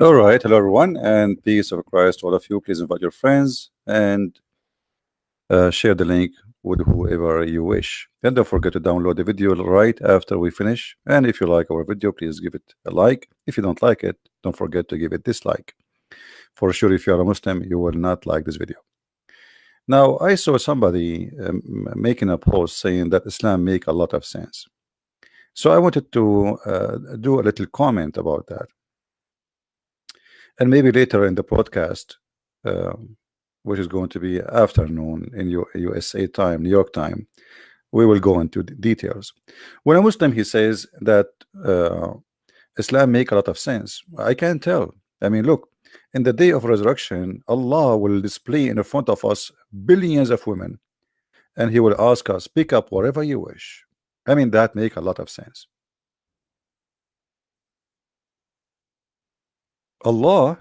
All right, hello everyone, and peace of Christ to all of you. Please invite your friends and share the link with whoever you wish. And don't forget to download the video right after we finish. And if you like our video, please give it a like. If you don't like it, don't forget to give it dislike. For sure, if you are a Muslim, you will not like this video. Now, I saw somebody making a post saying that Islam make a lot of sense. So I wanted to do a little comment about that. And maybe later in the podcast, which is going to be afternoon in USA time, New York time, we will go into the details. When a Muslim he says that Islam make a lot of sense, I can't tell. I mean, look, in the day of resurrection, Allah will display in front of us billions of women, and He will ask us, pick up whatever you wish. I mean, that make a lot of sense. Allah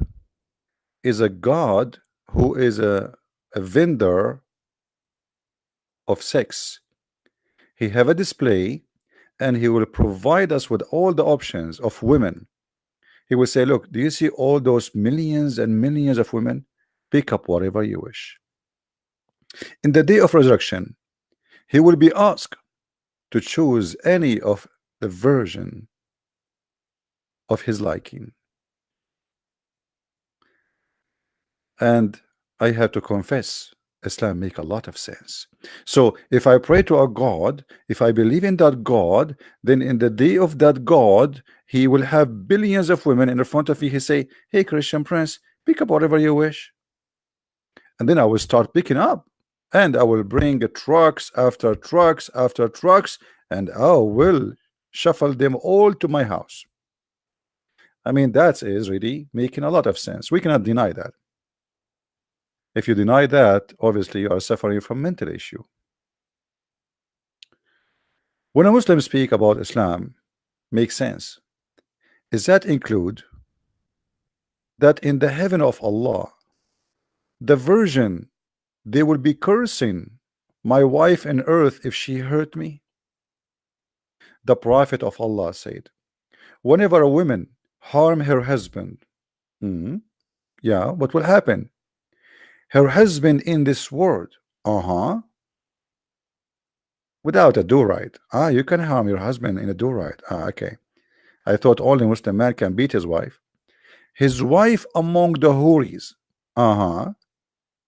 is a God who is a vendor of sex. He have a display and he will provide us with all the options of women. He will say, look, do you see all those millions and millions of women? Pick up whatever you wish. In the day of resurrection, he will be asked to choose any of the version of his liking. And I have to confess, Islam make a lot of sense. So if I pray to a God, if I believe in that God, then in the day of that God, he will have billions of women in front of me. He say, hey, Christian Prince, pick up whatever you wish. And then I will start picking up. And I will bring trucks after trucks after trucks, and I will shuffle them all to my house. I mean, that is really making a lot of sense. We cannot deny that. If you deny that, obviously you are suffering from mental issue. When a Muslim speak about Islam, makes sense. Does that include that in the heaven of Allah, the virgin, they will be cursing my wife in earth if she hurt me? The Prophet of Allah said, whenever a woman harm her husband, yeah, what will happen? Her husband in this world, without a do-right. You can harm your husband in a do-right. Okay. I thought only Muslim man can beat his wife. His wife among the houris,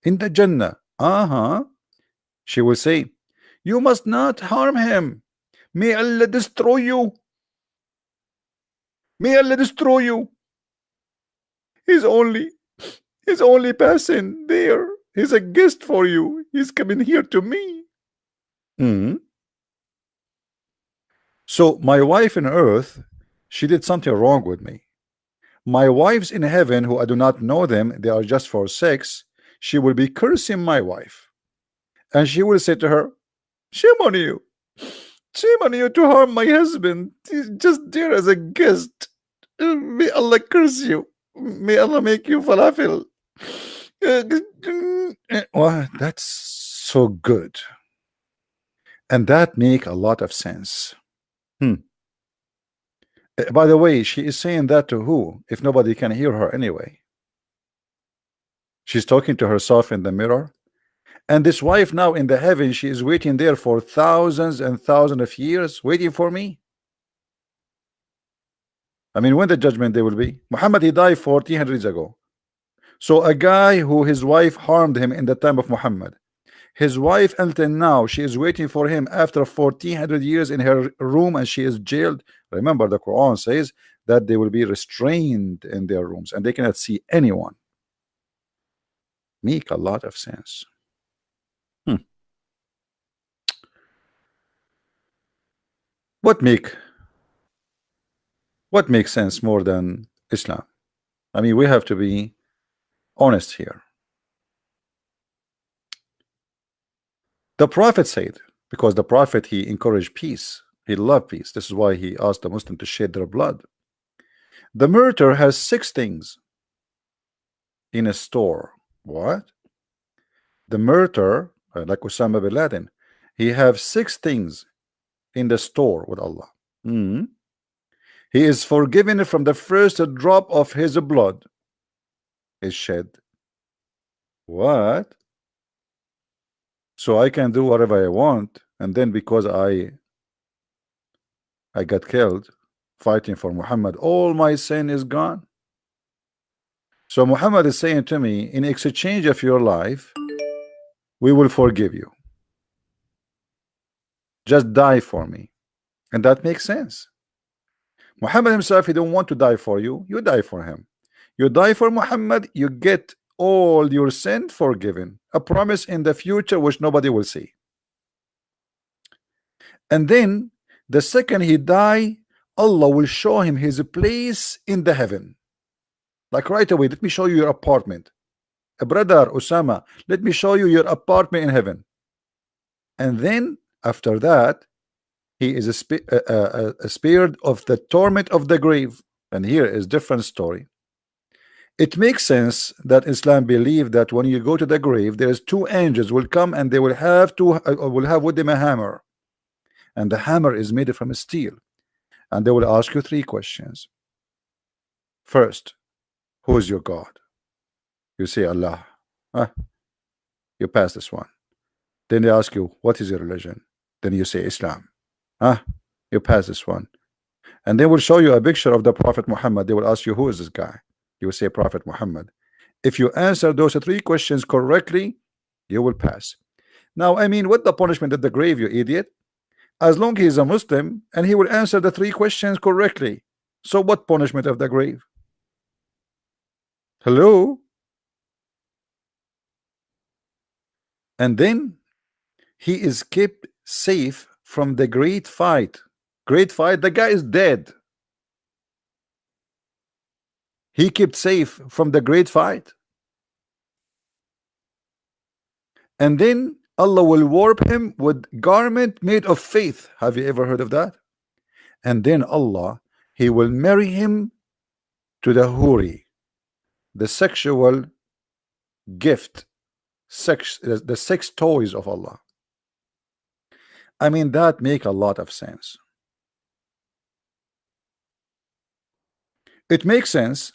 in the Jannah, she will say, you must not harm him. May Allah destroy you. May Allah destroy you. He's only passing there. He's a guest for you. He's coming here to me. So my wife in earth, she did something wrong with me. My wives in heaven, who I do not know them, they are just for sex, she will be cursing my wife. And she will say to her, shame on you. Shame on you to harm my husband. He's just there as a guest. May Allah curse you. May Allah make you falafel. Well, that's so good. And that make a lot of sense. By the way, she is saying that to who? If nobody can hear her anyway. She's talking to herself in the mirror. And this wife now in the heaven, she is waiting there for thousands and thousands of years, waiting for me. I mean, when the judgment day will be? Muhammad, he died 1400 years ago. So a guy who his wife harmed him in the time of Muhammad, his wife until now, she is waiting for him after 1400 years in her room, and she is jailed. Remember, the Quran says that they will be restrained in their rooms and they cannot see anyone. Make a lot of sense. What makes sense more than Islam? I mean, we have to be honest here. The Prophet said, because the Prophet, he encouraged peace, he loved peace. This is why he asked the Muslim to shed their blood. The murderer has 6 things in a store. What? The murderer, like Osama bin Laden, he have 6 things in the store with Allah. He is forgiven from the first drop of his blood is shed. What? So I can do whatever I want, and then because I got killed fighting for Muhammad, all my sin is gone. So Muhammad is saying to me, in exchange of your life, we will forgive you. Just die for me. And that makes sense. Muhammad himself, he don't want to die for you. You die for him. You die for Muhammad, you get all your sin forgiven. A promise in the future which nobody will see. And then the second he die, Allah will show him his place in the heaven. Like right away, let me show you your apartment. Brother Osama, let me show you your apartment in heaven. And then after that, he is spared of the torment of the grave. And here is different story. It makes sense that Islam believe that when you go to the grave, there's two angels will come and they will have with them a hammer, and the hammer is made from steel, and they will ask you three questions. First, who is your God? You say Allah. You pass this one. Then they ask you, what is your religion? Then you say Islam. You pass this one. And they will show you a picture of the Prophet Muhammad. They will ask you, who is this guy? You will say Prophet Muhammad. If you answer those three questions correctly, you will pass. Now, I mean, what the punishment at the grave, you idiot? As long as he's a Muslim and he will answer the three questions correctly. So what punishment of the grave? Hello? And then he is kept safe from the great fight. Great fight, the guy is dead. He kept safe from the great fight. And then Allah will warp him with garment made of faith. Have you ever heard of that? And then Allah, he will marry him to the huri, the sexual gift, the sex toys of Allah. I mean, that make a lot of sense. It makes sense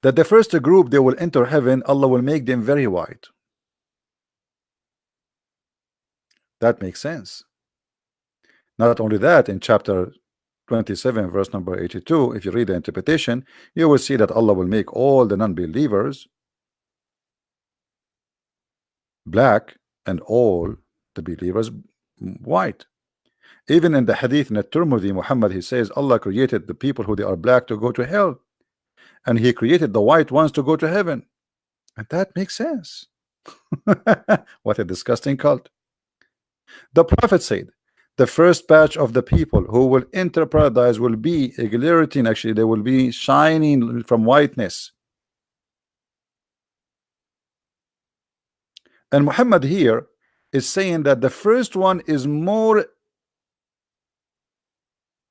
that the first group they will enter heaven, Allah will make them very white. That makes sense. Not only that, in chapter 27 verse number 82, if you read the interpretation, you will see that Allah will make all the non-believers black and all the believers white. Even in the hadith in At-Tirmidhi, Muhammad, he says Allah created the people who they are black to go to hell, and he created the white ones to go to heaven. And that makes sense. What a disgusting cult. The Prophet said the first batch of the people who will enter paradise will be a guillotine. Actually, they will be shining from whiteness. And Muhammad here is saying that the first one is more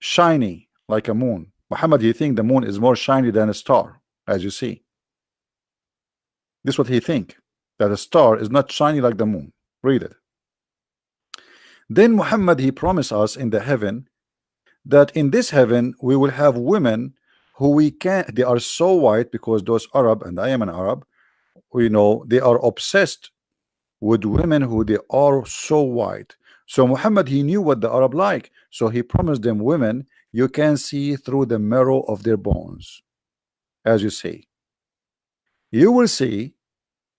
shiny, like a moon. Muhammad, he think the moon is more shiny than a star, as you see. This is what he think, that a star is not shiny like the moon. Read it. Then Muhammad, he promised us in the heaven that in this heaven we will have women who they are so white, because those Arab, and I am an Arab, we know they are obsessed with women who they are so white. So Muhammad, he knew what the Arab like, so he promised them women you can see through the marrow of their bones. As you see, you will see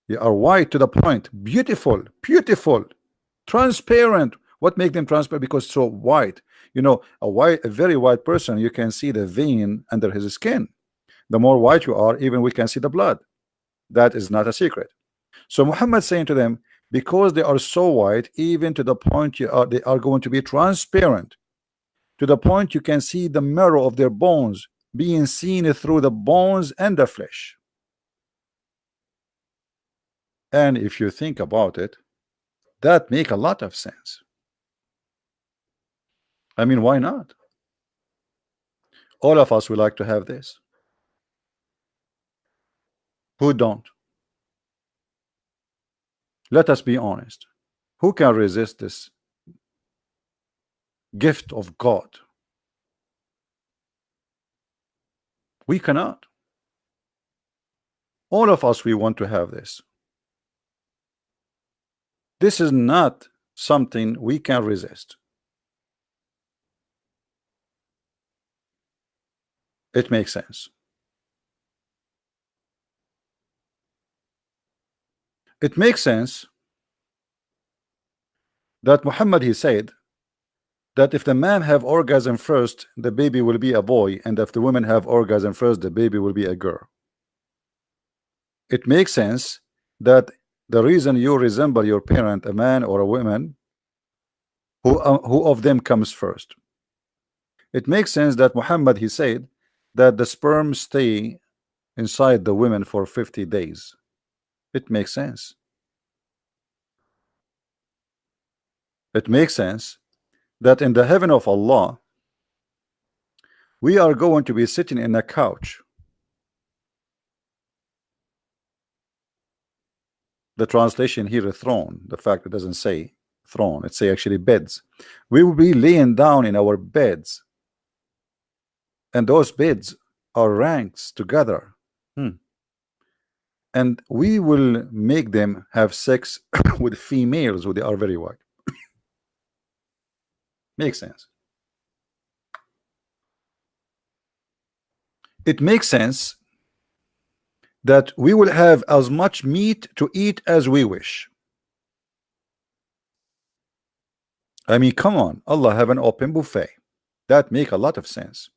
they are white to the point, beautiful, beautiful, transparent. What make them transparent? Because so white. You know, a very white person, you can see the vein under his skin. The more white you are, even we can see the blood. That is not a secret. So Muhammad saying to them, because they are so white, even to the point they are going to be transparent, to the point you can see the marrow of their bones being seen through the bones and the flesh. And if you think about it, that make a lot of sense. I mean, why not? All of us would like to have this. Who don't? Let us be honest. Who can resist this gift of God? We cannot. All of us, we want to have this. This is not something we can resist. It makes sense. It makes sense that Muhammad, he said that if the man have orgasm first, the baby will be a boy, and if the woman have orgasm first, the baby will be a girl. It makes sense that the reason you resemble your parent, a man or a woman, who of them comes first. It makes sense that Muhammad, he said that the sperm stay inside the women for 50 days. It makes sense. It makes sense that in the heaven of Allah we are going to be sitting in a couch. The translation here is throne. The fact it doesn't say throne, it say actually beds. We will be laying down in our beds, and those beds are ranks together. And we will make them have sex with females who they are very white. Makes sense. It makes sense that we will have as much meat to eat as we wish. I mean, come on, Allah have an open buffet. That make a lot of sense.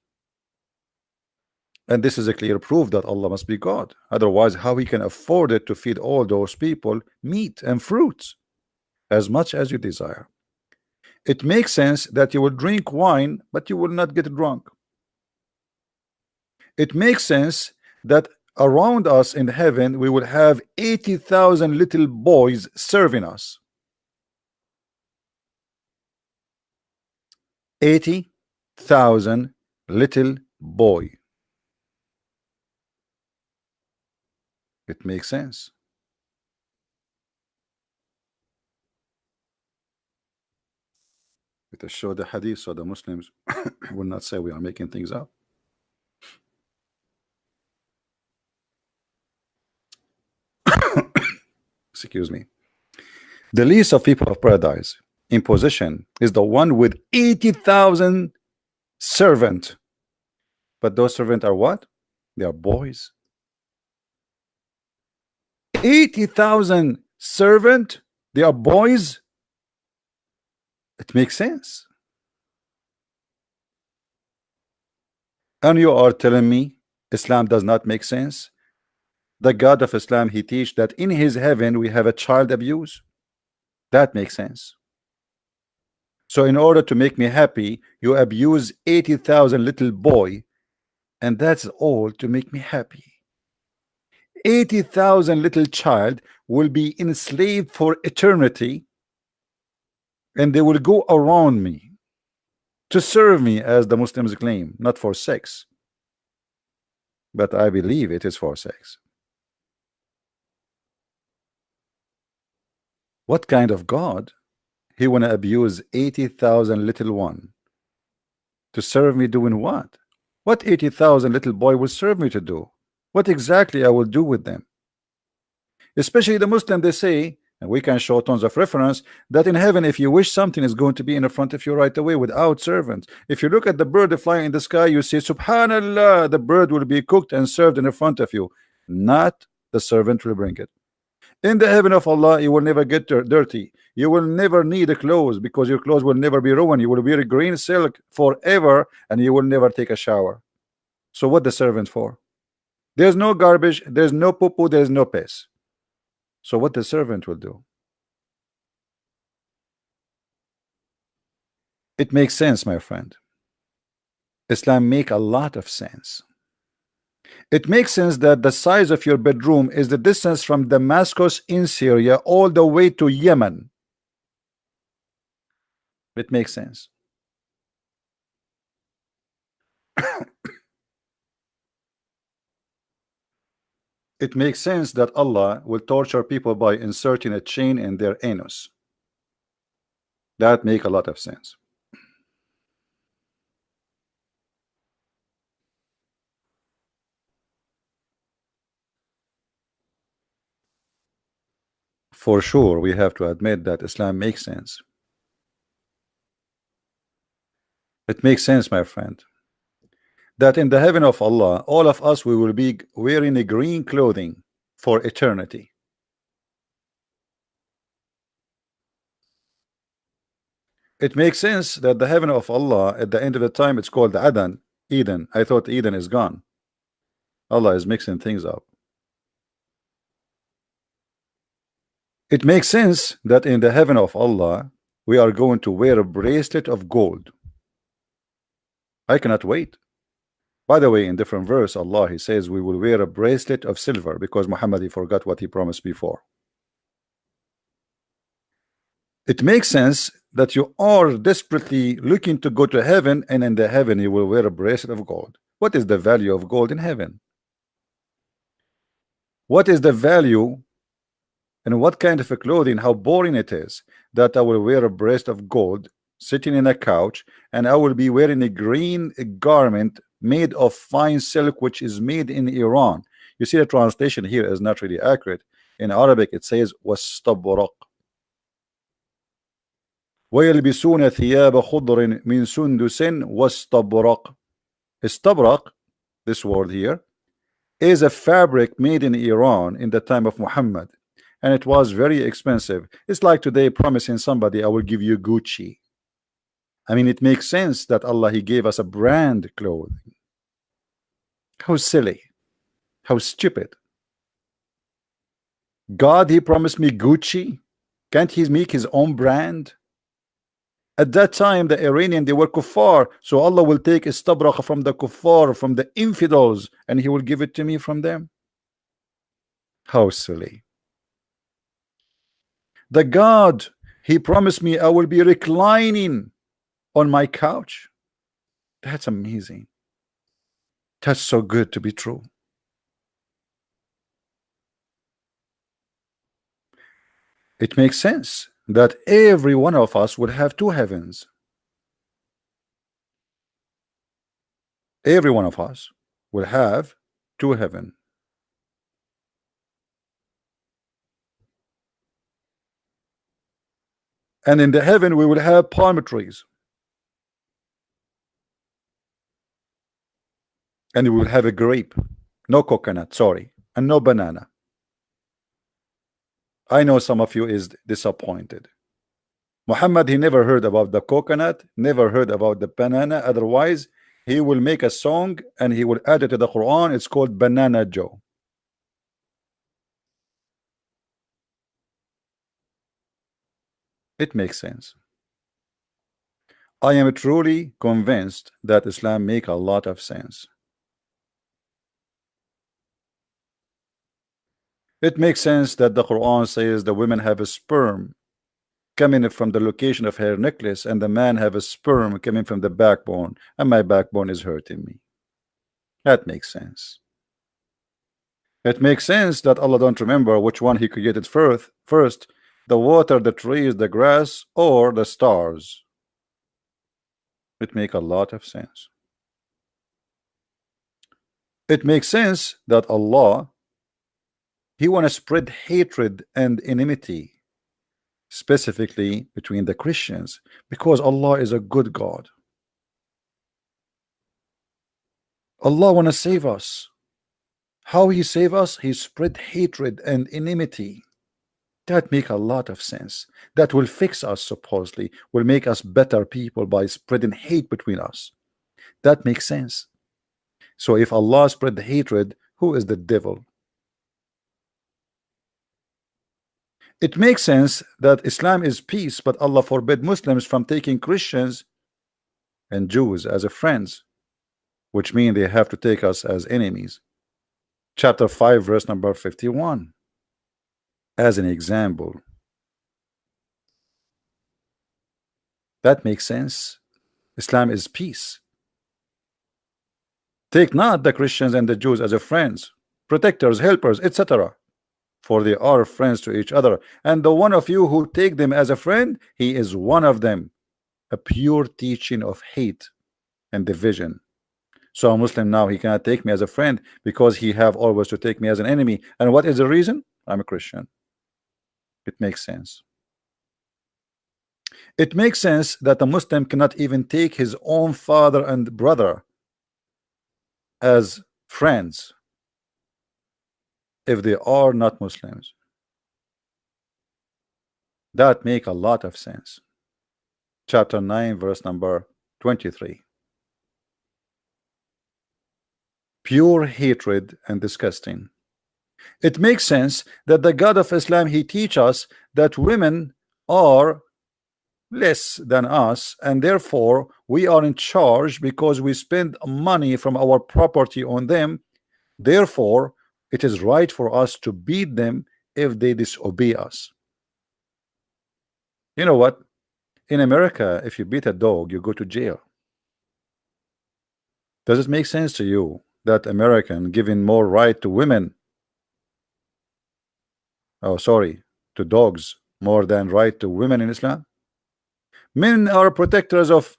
And this is a clear proof that Allah must be God. Otherwise, how he can afford it to feed all those people meat and fruits as much as you desire? It makes sense that you will drink wine, but you will not get drunk. It makes sense that around us in heaven we will have 80,000 little boys serving us. 80,000 little boy. It makes sense. It will show the hadith so the Muslims will not say we are making things up. Excuse me. The least of people of paradise in position is the one with 80,000 servants. But those servants are what? They are boys. 80,000 servants, they are boys. It makes sense. And you are telling me Islam does not make sense? The God of Islam, he teach that in his heaven we have a child abuse. That makes sense. So in order to make me happy, you abuse 80,000 little boy, and that's all to make me happy. 80,000 little child will be enslaved for eternity, and they will go around me to serve me, as the Muslims claim, not for sex. But I believe it is for sex. What kind of God? He want to abuse 80,000 little one to serve me doing what? What 80,000 little boy will serve me to do? What exactly I will do with them? Especially the Muslim, they say, and we can show tons of reference, that in heaven if you wish something is going to be in front of you right away without servants. If you look at the bird flying in the sky, you see subhanallah, the bird will be cooked and served in front of you, not the servant will bring it. In the heaven of Allah, you will never get dirty. You will never need a clothes because your clothes will never be ruined. You will wear green silk forever and you will never take a shower. So what the servant for? There's no garbage, there's no poo-poo, there's no piss. So what the servant will do? It makes sense, my friend. Islam make a lot of sense. It makes sense that the size of your bedroom is the distance from Damascus in Syria all the way to Yemen. It makes sense. It makes sense that Allah will torture people by inserting a chain in their anus. That make a lot of sense. For sure, we have to admit that Islam makes sense. It makes sense, my friend, that in the heaven of Allah, all of us we will be wearing a green clothing for eternity. It makes sense that the heaven of Allah at the end of the time it's called Eden. I thought Eden is gone. Allah is mixing things up. It makes sense that in the heaven of Allah we are going to wear a bracelet of gold. I cannot wait. By the way, in different verse, Allah he says we will wear a bracelet of silver because Muhammad he forgot what he promised before. It makes sense that you are desperately looking to go to heaven, and in the heaven you will wear a bracelet of gold. What is the value of gold in heaven? What is the value and what kind of a clothing? How boring it is that I will wear a bracelet of gold sitting in a couch, and I will be wearing a green garment made of fine silk, which is made in Iran. You see, the translation here is not really accurate. In Arabic it says wastabraq. ويلبسون ثياب خضر من سندس واستبرق. Istabraq, this word here, is a fabric made in Iran in the time of Muhammad, and it was very expensive. It's like today promising somebody I will give you Gucci. I mean, it makes sense that Allah he gave us a brand clothing. How silly, how stupid. God he promised me Gucci. Can't he make his own brand? At that time the Iranian they were kuffar, so Allah will take istabraq from the kuffar, from the infidels, and he will give it to me from them. How silly. The God he promised me I will be reclining on my couch. That's amazing. That's so good to be true. It makes sense that every one of us would have two heavens. Every one of us will have two heaven. And in the heaven we will have palm trees. And we will have a grape, no coconut, sorry, and no banana. I know some of you is disappointed. Muhammad he never heard about the coconut, never heard about the banana. Otherwise he will make a song and he will add it to the Quran. It's called Banana Joe. It makes sense. I am truly convinced that Islam make a lot of sense. It makes sense that the Quran says the women have a sperm coming from the location of her necklace, and the man have a sperm coming from the backbone, and my backbone is hurting me. That makes sense. It makes sense that Allah don't remember which one he created first, the water, the trees, the grass, or the stars. It makes a lot of sense. It makes sense that Allah he want to spread hatred and enmity, specifically between the Christians, because Allah is a good God. Allah want to save us. How he save us? He spread hatred and enmity. That make a lot of sense. That will fix us, supposedly, will make us better people by spreading hate between us. That makes sense. So if Allah spread the hatred, who is the devil? It makes sense that Islam is peace, but Allah forbid Muslims from taking Christians and Jews as a friends, which means they have to take us as enemies. Chapter 5 verse number 51 as an example. That makes sense. Islam is peace. Take not the Christians and the Jews as a friends, protectors, helpers, etc., for they are friends to each other, and the one of you who take them as a friend, he is one of them. A pure teaching of hate and division. So a Muslim now he cannot take me as a friend because he have always to take me as an enemy. And what is the reason? I'm a Christian. It makes sense. It makes sense that a Muslim cannot even take his own father and brother as friends if they are not Muslims. That make a lot of sense. Chapter 9, verse number 23. Pure hatred and disgusting. It makes sense that the God of Islam, he teach us that women are less than us, and therefore we are in charge because we spend money from our property on them. Therefore, it is right for us to beat them if they disobey us. You know what? In America, if you beat a dog, you go to jail. Does it make sense to you that American giving more right to women, oh sorry, to dogs more than right to women in Islam? Men are protectors of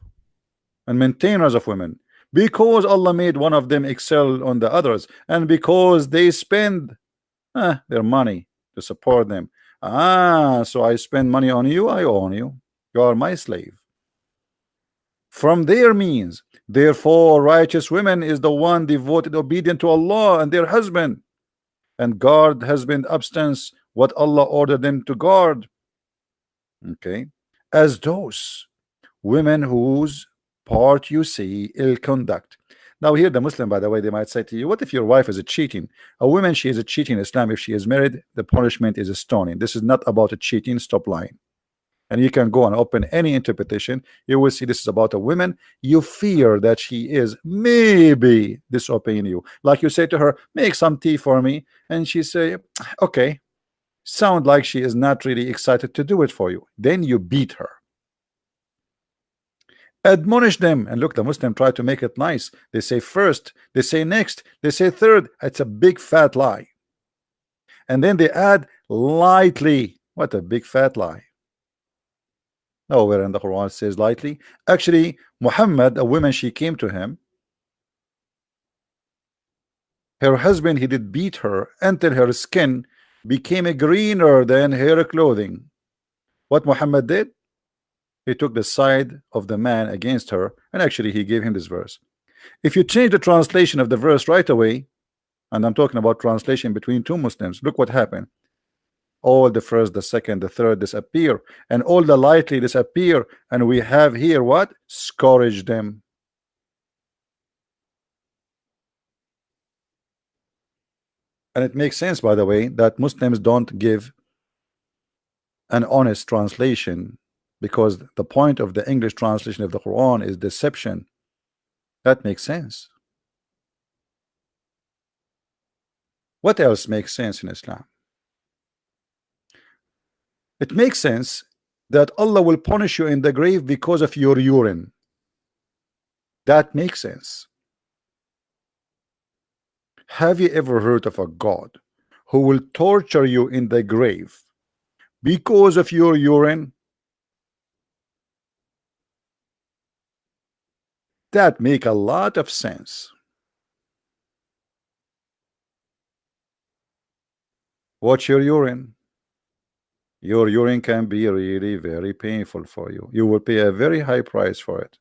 and maintainers of women because Allah made one of them excel on the others, and because they spend their money to support them. So I spend money on you, I own you. You are my slave. From their means, therefore, righteous women is the one devoted, obedient to Allah and their husband, and guard husband abstinence what Allah ordered them to guard. Okay, as those women whose part you see ill conduct. Now here the Muslim, by the way, they might say to you, what if your wife is a cheating? A woman, she is a cheating in Islam. If she is married, the punishment is a stoning. This is not about a cheating. Stop lying. And you can go and open any interpretation. You will see this is about a woman. You fear that she is maybe disobeying you. Like you say to her, make some tea for me. And she say, okay. Sound like she is not really excited to do it for you. Then you beat her. Admonish them. And look, the Muslim try to make it nice. They say first, they say next, they say third. It's a big fat lie. And then they add lightly. What a big fat lie. Nowhere in the Quran it says lightly. Actually, Muhammad, a woman, she came to him. Her husband, he did beat her until her skin became greener than her clothing. What Muhammad did? He took the side of the man against her, and actually he gave him this verse. If you change the translation of the verse right away, and I'm talking about translation between two Muslims, look what happened. All the first, the second, the third disappear, and all the lightly disappear, and we have here what? Scourge them. And it makes sense, by the way, that Muslims don't give an honest translation, because the point of the English translation of the Quran is deception. That makes sense. What else makes sense in Islam? It makes sense that Allah will punish you in the grave because of your urine. That makes sense. Have you ever heard of a God who will torture you in the grave because of your urine? That make a lot of sense. Watch your urine. Your urine can be really very painful for you. You will pay a very high price for it.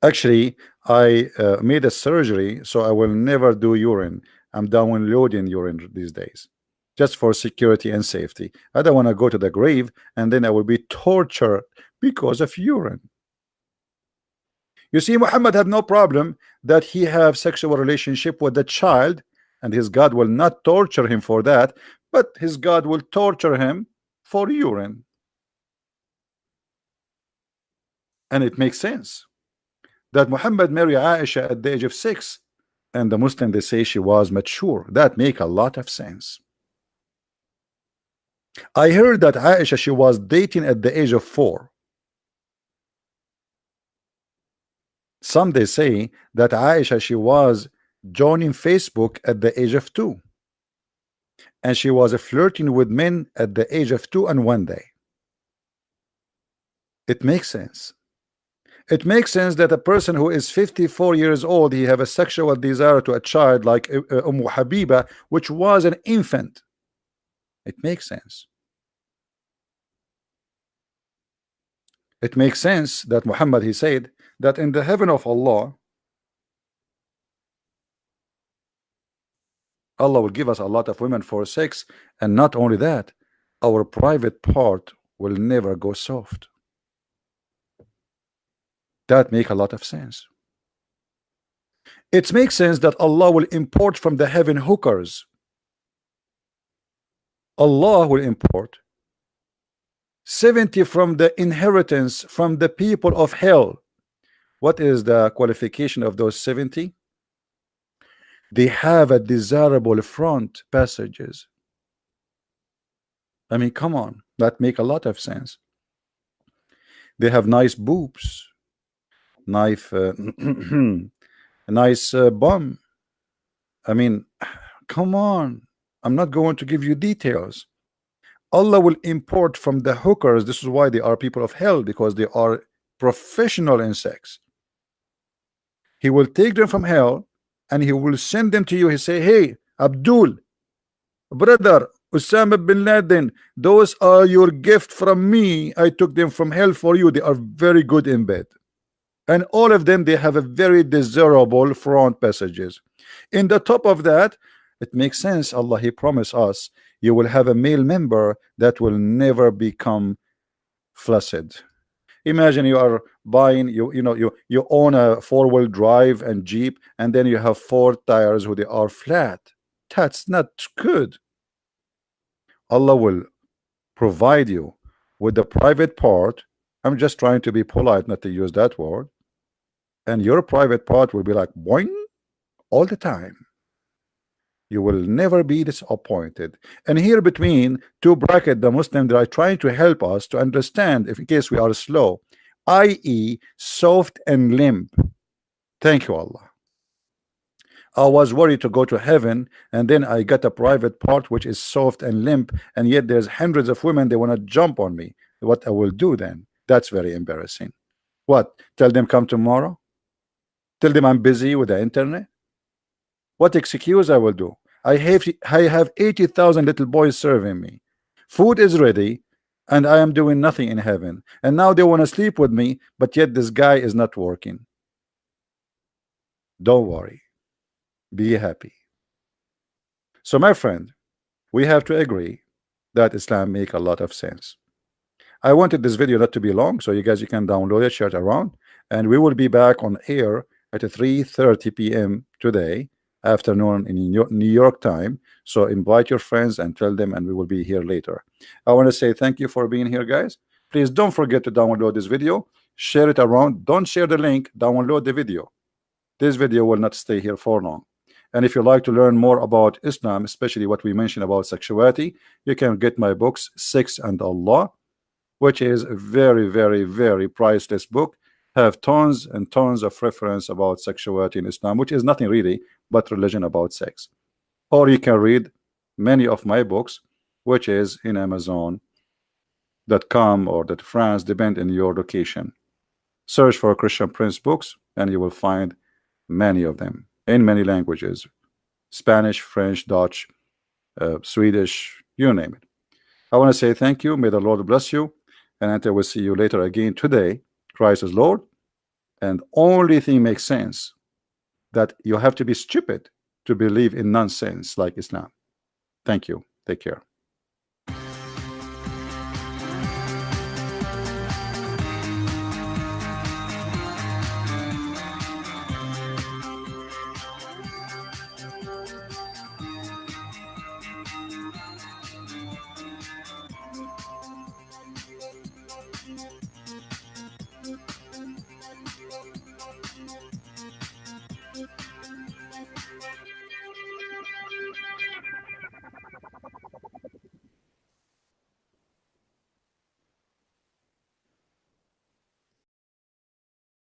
Actually, I made a surgery, so I will never do urine. I'm downloading urine these days, just for security and safety. I don't want to go to the grave and then I will be tortured because of urine. You see, Muhammad had no problem that he have sexual relationship with the child, and his God will not torture him for that, but his God will torture him for urine. And it makes sense that Muhammad married Aisha at the age of 6, and the Muslim, they say she was mature. That make a lot of sense. I heard that Aisha, she was dating at the age of 4. Some they say that Aisha, she was joining Facebook at the age of 2, and she was flirting with men at the age of 2 and 1 day. It makes sense. It makes sense that a person who is 54 years old, he have a sexual desire to a child like Habiba, which was an infant. It makes sense. It makes sense that Muhammad, he said that in the heaven of Allah, Allah will give us a lot of women for sex, and not only that, our private part will never go soft. That make a lot of sense. It makes sense that Allah will import from the heaven hookers. Allah will import 70 from the inheritance from the people of hell. What is the qualification of those 70? They have a desirable front passages. I mean, come on, that make a lot of sense. They have nice boobs, nice nice bum. I mean, come on, I'm not going to give you details. Allah will import from the hookers. This is why they are people of hell, because they are professional in sex. He will take them from hell and he will send them to you. He say, hey, Abdul, brother, Osama bin Laden, those are your gift from me. I took them from hell for you. They are very good in bed. And all of them, they have a very desirable front passages. In the top of that, it makes sense. Allah, he promised us, you will have a male member that will never become flaccid. Imagine you are buying, you own a 4-wheel drive and Jeep, and then you have 4 tires who they are flat. That's not good. Allah will provide you with the private part. I'm just trying to be polite, not to use that word. And your private part will be like boing all the time. You will never be disappointed. And here between two brackets, the Muslims, they are trying to help us to understand, if in case we are slow, i.e. soft and limp. Thank you, Allah. I was worried to go to heaven, and then I got a private part which is soft and limp, and yet there's hundreds of women, they want to jump on me. What I will do then? That's very embarrassing. What? Tell them come tomorrow? Tell them I'm busy with the internet? What excuse I will do? I have 80,000 little boys serving me. Food is ready, and I am doing nothing in heaven. And now they want to sleep with me, but yet this guy is not working. Don't worry. Be happy. So my friend, we have to agree that Islam make a lot of sense. I wanted this video not to be long, so you guys, you can download it, share it around, and we will be back on air at 3:30 p.m. today afternoon in New York time. So invite your friends and tell them, and we will be here later. I want to say thank you for being here, guys. Please don't forget to download this video, share it around. Don't share the link, download the video. This video will not stay here for long. And if you like to learn more about Islam, especially what we mentioned about sexuality, you can get my books, Sex and Allah, which is a very, very, very priceless book. Have tons and tons of reference about sexuality in Islam, which is nothing really but religion about sex. Or you can read many of my books, which is in Amazon.com or that France, depend on your location. Search for Christian Prince books and you will find many of them in many languages: Spanish, French, Dutch, Swedish, you name it. I want to say thank you. May the Lord bless you, and until we see you later again today, Christ is Lord. And only thing makes sense, that you have to be stupid to believe in nonsense like Islam. Thank you. Take care.